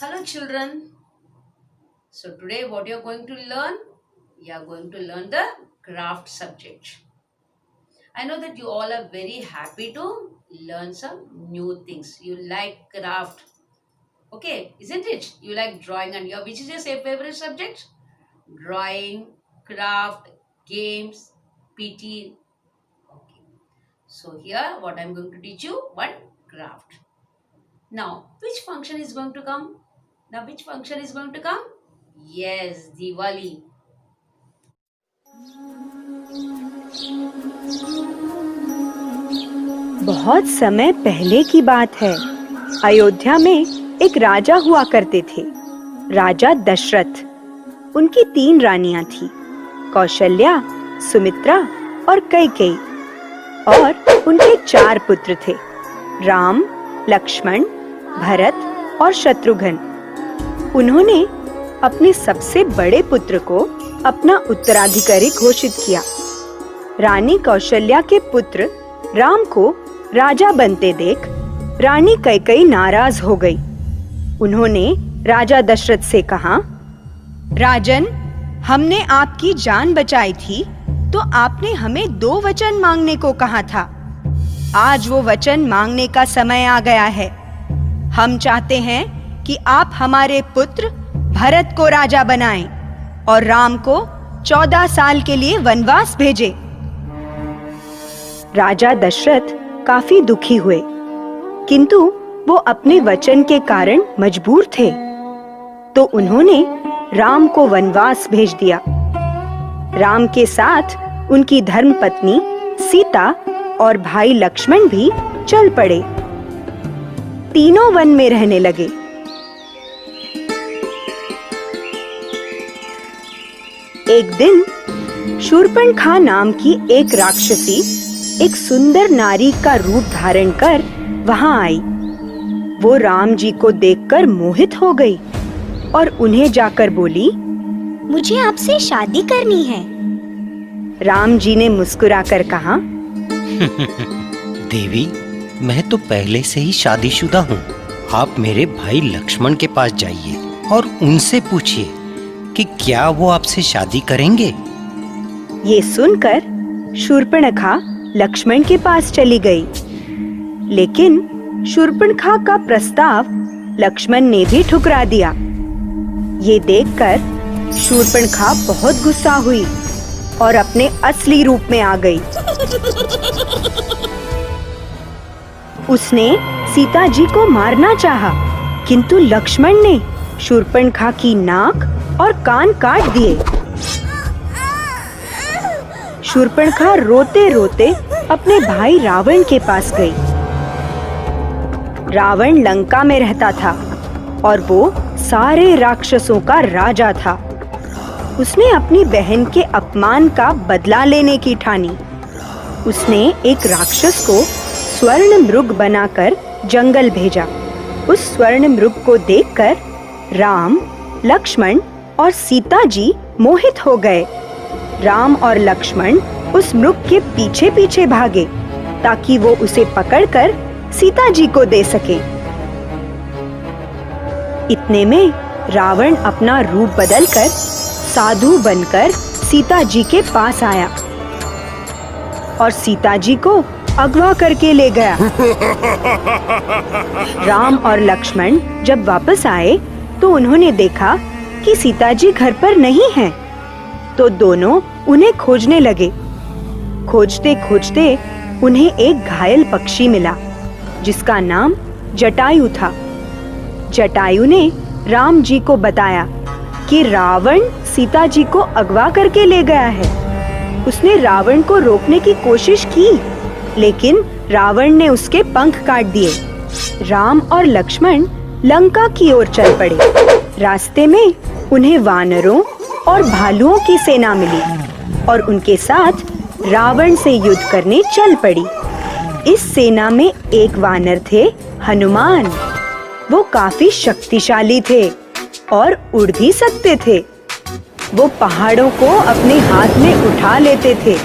Hello, children. So, today, what you're going to learn? You are going to learn the craft subject. I know that you all are very happy to learn some new things. You like craft, okay? Isn't it? You like drawing, and your which is your favorite subject? Drawing, craft, games, PT. Okay. So, here, what I'm going to teach you one craft. Now, which function is going to come? Now, which function is going to come? Yes, Diwali. बहुत समय पहले की बात है। अयोध्या में एक राजा हुआ करते थे, राजा दशरथ। उनकी 3 रानियां थीं, कौशल्या, सुमित्रा और कैकेयी। और उनके 4 पुत्र थे, राम, लक्ष्मण, भरत और शत्रुघ्न। उन्होंने अपने सबसे बड़े पुत्र को अपना उत्तराधिकारी घोषित किया। रानी कौशल्या के पुत्र राम को राजा बनते देख रानी कैकेयी नाराज हो गई। उन्होंने राजा दशरथ से कहा, राजन, हमने आपकी जान बचाई थी तो आपने हमें 2 वचन मांगने को कहा था। आज वो वचन मांगने का समय आ गया है। हम चाहते हैं कि आप हमारे पुत्र भरत को राजा बनाएं और राम को 14 साल के लिए वनवास भेजें। राजा दशरथ काफी दुखी हुए, किंतु वो अपने वचन के कारण मजबूर थे, तो उन्होंने राम को वनवास भेज दिया। राम के साथ उनकी धर्मपत्नी सीता और भाई लक्ष्मण भी चल पड़े। तीनों वन में रहने लगे। एक दिन शूर्पणखा नाम की एक राक्षसी एक सुंदर नारी का रूप धारण कर वहां आई। वो राम जी को देखकर मोहित हो गई और उन्हें जाकर बोली, मुझे आपसे शादी करनी है। राम जी ने मुस्कुराकर कहा, देवी, मैं तो पहले से ही शादीशुदा हूँ। आप मेरे भाई लक्ष्मण के पास जाइए और उनसे पूछिए कि क्या वो आपसे शादी करेंगे। ये सुनकर शूर्पणखा लक्ष्मण के पास चली गई, लेकिन शूर्पणखा का प्रस्ताव लक्ष्मण ने भी ठुकरा दिया। ये देखकर शूर्पणखा बहुत गुस्सा हुई और अपने असली रूप में आ गई। उसने सीता जी को मारना चाहा, किंतु लक्ष्मण ने शूर्पणखा की नाक और कान काट दिए। शूर्पणखा रोते रोते अपने भाई रावण के पास गई। रावण लंका में रहता था और वो सारे राक्षसों का राजा था। उसने अपनी बहन के अपमान का बदला लेने की ठानी। उसने एक राक्षस को स्वर्ण मृग बनाकर जंगल भेजा। उस स्वर्ण मृग को देखकर राम, लक्ष्मण और सीता जी मोहित हो गए। राम और लक्ष्मण उस मृग के पीछे पीछे भागे ताकि वो उसे पकड़कर सीता जी को दे सके। इतने में रावण अपना रूप बदलकर साधु बनकर सीता जी के पास आया और सीता जी को अगवा करके ले गया। राम और लक्ष्मण जब वापस आए तो उन्होंने देखा कि सीता जी घर पर नहीं हैं, तो दोनों उन्हें खोजने लगे। खोजते खोजते उन्हें एक घायल पक्षी मिला जिसका नाम जटायु था। जटायु ने राम जी को बताया कि रावण सीता जी को अगवा करके ले गया है। उसने रावण को रोकने की कोशिश की, लेकिन रावण ने उसके पंख काट दिए। राम और लक्ष्मण लंका की ओर चल पड़े। रास्ते में उन्हें वानरों और भालुओं की सेना मिली और उनके साथ रावण से युद्ध करने चल पड़ी। इस सेना में एक वानर थे, हनुमान। वो काफी शक्तिशाली थे और उड़ भी सकते थे। वो पहाड़ों को अपने हाथ में उठा लेते थे।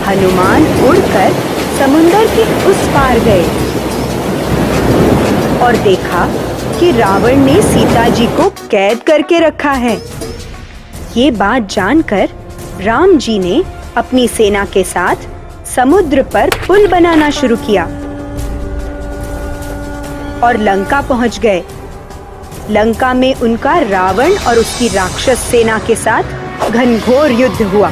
हनुमान उड़कर समुंदर के उस पार गए और देखा कि रावण ने सीता जी को कैद करके रखा है। ये बात जानकर राम जी ने अपनी सेना के साथ समुद्र पर पुल बनाना शुरू किया और लंका पहुंच गए। लंका में उनका रावण और उसकी राक्षस सेना के साथ घनघोर युद्ध हुआ।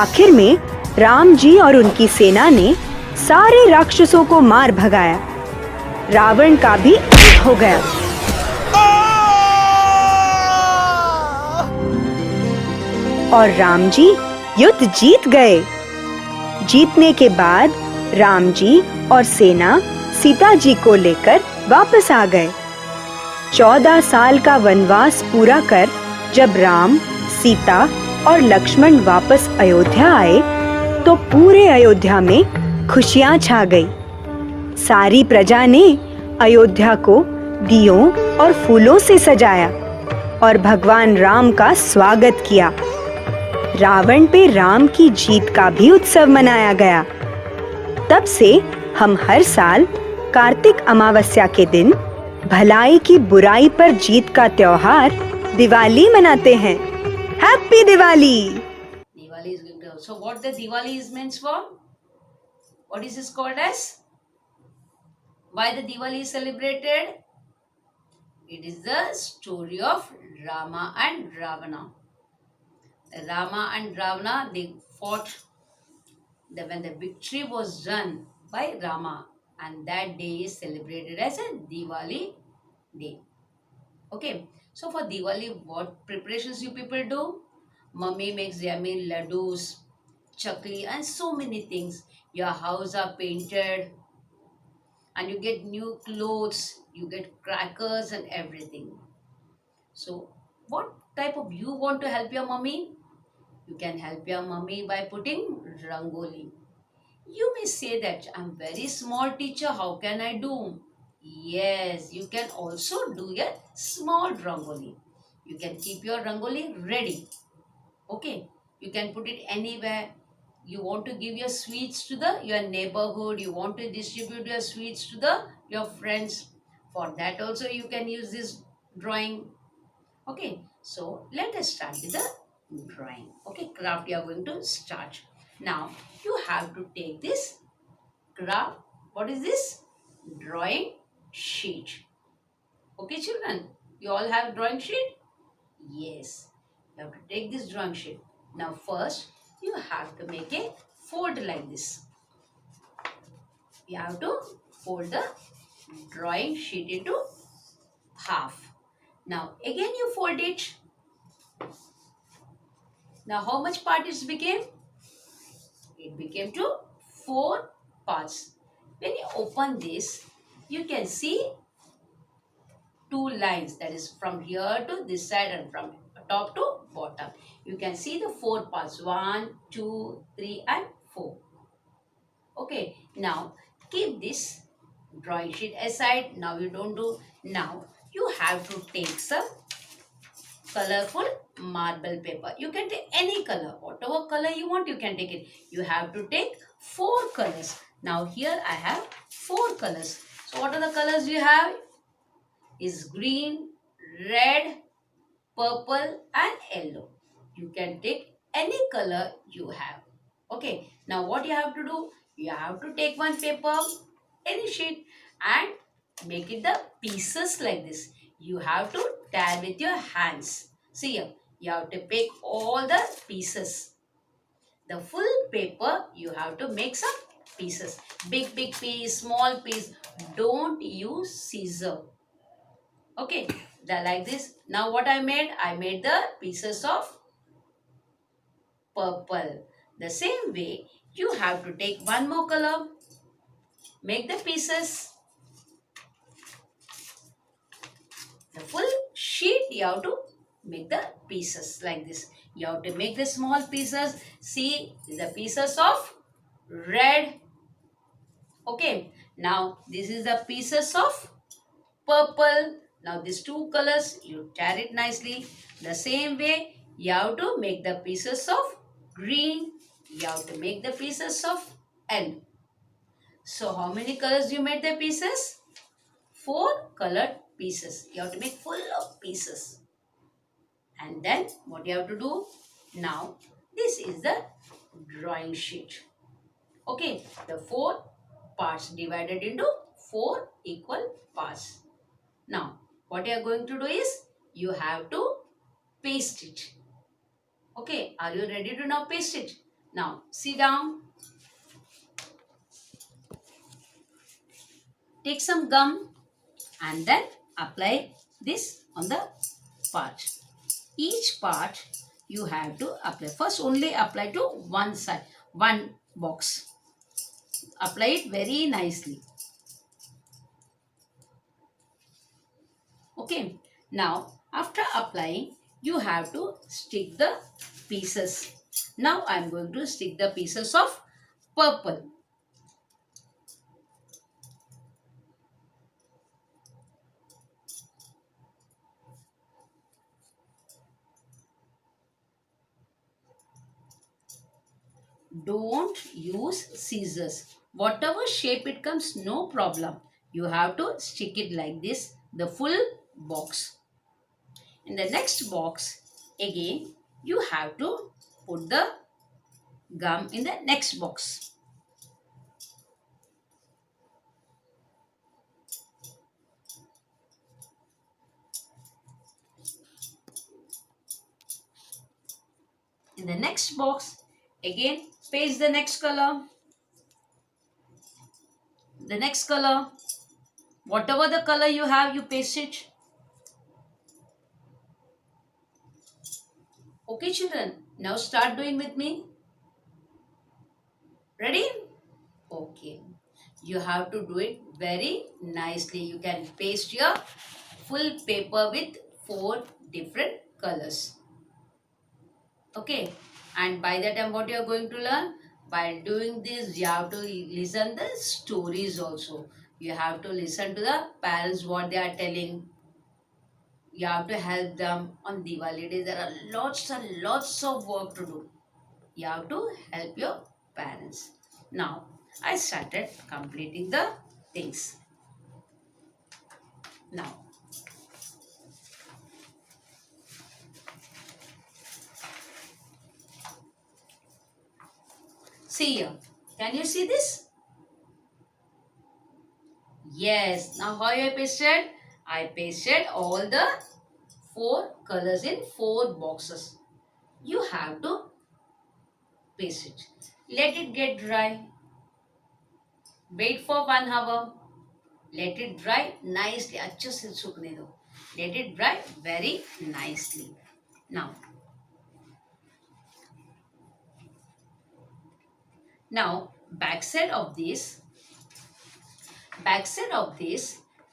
आखिर में राम जी और उनकी सेना ने सारे राक्षसों को मार भगाया। रावण का भी अंत हो गया। और राम जी युद्ध जीत गए। जीतने के बाद राम जी और सेना सीता जी को लेकर वापस आ गए। 14 साल का वनवास पूरा कर जब राम, सीता और लक्ष्मण वापस अयोध्या आए तो पूरे अयोध्या में खुशियां छा गई। सारी प्रजा ने अयोध्या को दियों और फूलों से सजाया और भगवान राम का स्वागत किया। रावण पे राम की जीत का भी उत्सव मनाया गया। तब से हम हर साल कार्तिक अमावस्या के दिन भलाई की बुराई पर जीत का त्योहार दिवाली मनाते हैं। Happy Diwali! Diwali is going to. So what the Diwali is meant for? What is this called as? Why the Diwali is celebrated? It is the story of Rama and Ravana. Rama and Ravana, they fought. When the victory was done by Rama, and that day is celebrated as a Diwali day. Okay, so for Diwali, what preparations you people do? Mummy makes yummy laddus, chakli, and so many things. Your house are painted, and you get new clothes, you get crackers and everything. So, what type of you want to help your mummy? You can help your mummy by putting rangoli. You may say that I'm very small teacher, how can I do? Yes, you can also do a small rangoli. You can keep your rangoli ready. Okay, you can put it anywhere. You want to give your sweets to your neighborhood, you want to distribute your sweets to your friends. For that also you can use this drawing. Okay, so let us start with the drawing. Okay, craft you are going to start. Now you have to take this craft. What is this? Drawing sheet. Okay children, you all have drawing sheet? Yes, you have to take this drawing sheet. Now first you have to make a fold like this. You have to fold the drawing sheet into half. Now again you fold it. Now how much part it became? It became to 4 parts. When you open this, you can see 2 lines, that is from here to this side and from top to bottom. You can see the 4 parts, 1, 2, 3 and 4. Okay, now keep this drawing sheet aside. Now you don't do. Now you have to take some colorful marble paper. You can take any color, whatever color you want, you can take it. You have to take 4 colors. Now here I have 4 colors. So what are the colors you have? Is green, red, purple and yellow. You can take any color you have. Okay, now what you have to do? You have to take one paper, any sheet, and make it the pieces like this. You have to tear with your hands. See here, you have to pick all the pieces. The full paper you have to make some pieces. Big piece, small piece. Don't use scissor. Okay, like this. Now what I made? I made the pieces of purple. The same way, you have to take one more color. Make the pieces. The full sheet you have to make the pieces like this. You have to make the small pieces. See the pieces of red. Okay, now this is the pieces of purple. Now these 2 colors you tear it nicely. The same way you have to make the pieces of green. You have to make the pieces of yellow. So how many colors you made the pieces? 4 colored pieces. You have to make full of pieces. And then what you have to do? Now this is the drawing sheet. Okay, the 4 parts divided into 4 equal parts. Now what you are going to do is you have to paste it. Okay, are you ready to now paste it? Now sit down, take some gum and then apply this on the part. Each part you have to apply. First only apply to one side, one box. Apply it very nicely. Okay. Now after applying, you have to stick the pieces. Now I am going to stick the pieces of purple. Don't use scissors. Whatever shape it comes, no problem. You have to stick it like this, the full box. In the next box, again, you have to put the gum in the next box. In the next box, again, paste the next color. The next color. Whatever the color you have, you paste it. Okay, children, now start doing with me. Ready? Okay. You have to do it very nicely. You can paste your full paper with 4 different colors. Okay. And by the time what you are going to learn? By doing this, you have to listen the stories also. You have to listen to the parents what they are telling. You have to help them on Diwali days. There are lots and lots of work to do. You have to help your parents. Now, I started completing the things. Now, see here. Can you see this? Yes. Now, how I pasted? I pasted all the 4 colors in 4 boxes. You have to paste it. Let it get dry. Wait for 1 hour. Let it dry nicely. अच्छे से सूखने दो. Let it dry very nicely. Now backside of this,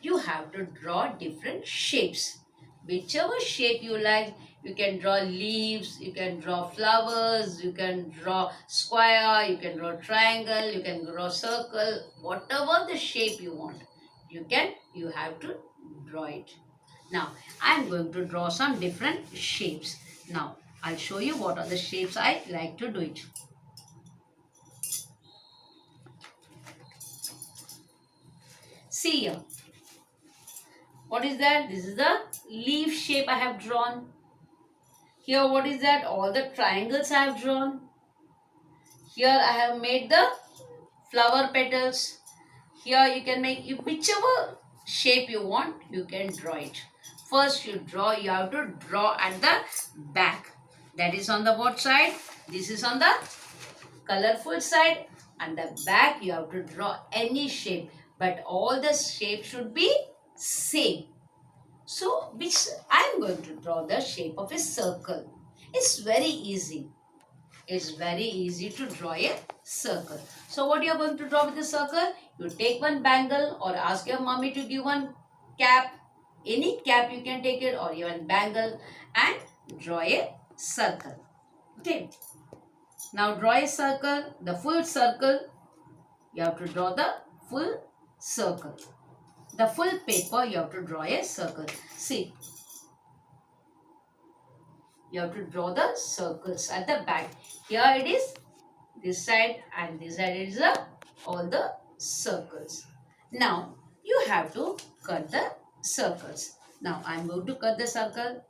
you have to draw different shapes. Whichever shape you like, you can draw leaves, you can draw flowers, you can draw square, you can draw triangle, you can draw circle, whatever the shape you want, you have to draw it. Now, I am going to draw some different shapes. Now, I'll show you what are the shapes I like to do it. See here. What is that? This is the leaf shape I have drawn. Here what is that? All the triangles I have drawn. Here I have made the flower petals. Here you can make whichever shape you want, you can draw it. First you have to draw at the back. That is on the what side? This is on the colorful side. And the back you have to draw any shape. But all the shapes should be same. So, which I am going to draw the shape of a circle. It's very easy. It's very easy to draw a circle. So, what you are going to draw with a circle? You take one bangle or ask your mommy to give one cap. Any cap you can take it or even bangle and draw a circle. Okay. Now, draw a circle, the full circle. You have to draw the full circle. The full paper you have to draw a circle. See, you have to draw the circles at the back. Here it is this side and this side is all the circles. Now you have to cut the circles. Now I am going to cut the circle.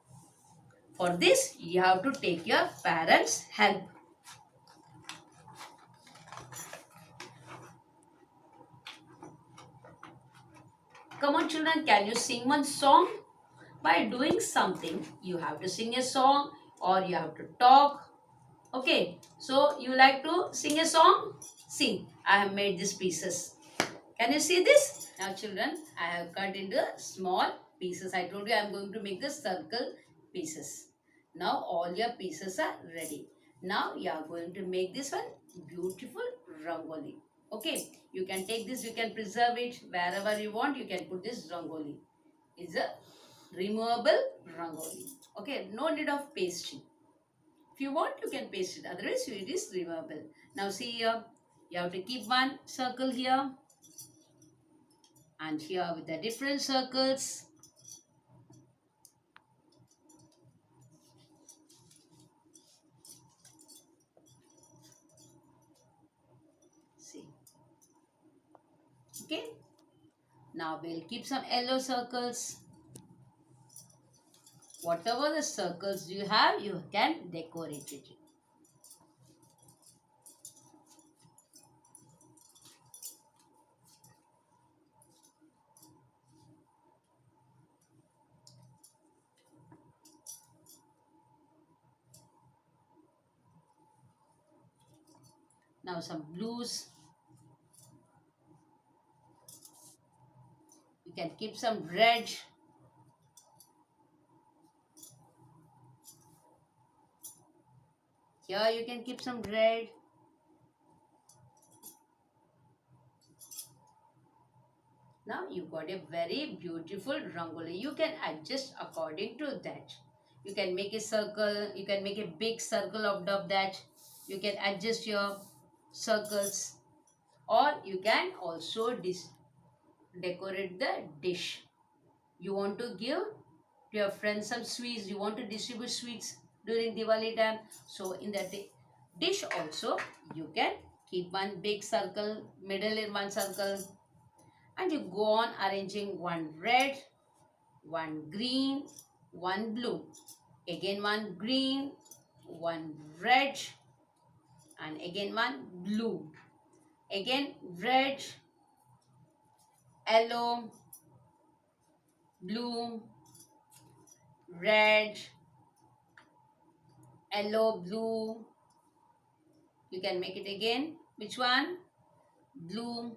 For this you have to take your parents' help. Come on children, can you sing one song? By doing something, you have to sing a song or you have to talk. Okay, so you like to sing a song? Sing. I have made these pieces. Can you see this? Now children, I have cut into small pieces. I told you I am going to make the circle pieces. Now all your pieces are ready. Now you are going to make this one beautiful rangoli. Okay, you can take this, you can preserve it wherever you want. You can put this rangoli. It's a removable rangoli. Okay, no need of pasting. If you want, you can paste it. Otherwise, it is removable. Now see here, you have to keep one circle here and here with the different circles. See. Okay. Now we'll keep some yellow circles. Whatever the circles you have, you can decorate it. Now some blues. You can keep some red. Here you can keep some red. Now you got a very beautiful rangoli. You can adjust according to that. You can make a circle. You can make a big circle out of that. You can adjust your circles, or you can also decorate the dish. You want to give to your friends some sweets. You want to distribute sweets during Diwali time. So in that dish also you can keep one big circle, middle in one circle, and you go on arranging one red, one green, one blue, again one green, one red, and again one blue, again red, yellow, blue, red, yellow, blue. You can make it again. Which one? Blue,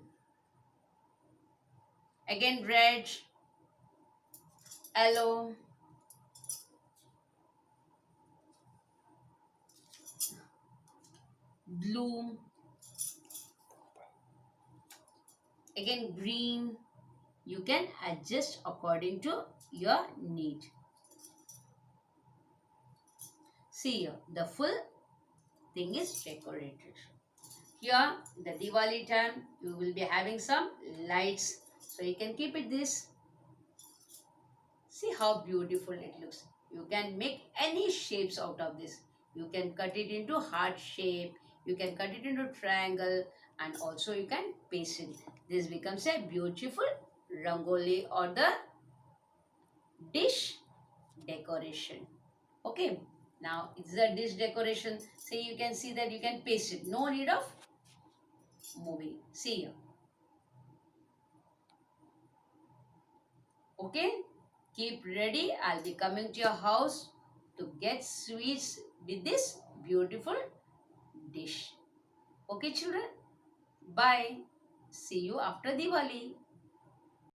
again red, yellow, blue, again green. You can adjust according to your need. See here, the full thing is decorated. Here, the Diwali time, you will be having some lights. So you can keep it this. See how beautiful it looks. You can make any shapes out of this. You can cut it into heart shape. You can cut it into triangle, and also you can paste it. This becomes a beautiful rangoli or the dish decoration. Okay. Now it's the dish decoration. See, you can see that you can paste it. No need of moving. See here. Okay. Keep ready. I'll be coming to your house to get sweets with this beautiful dish. Okay children. Bye. See you after Diwali.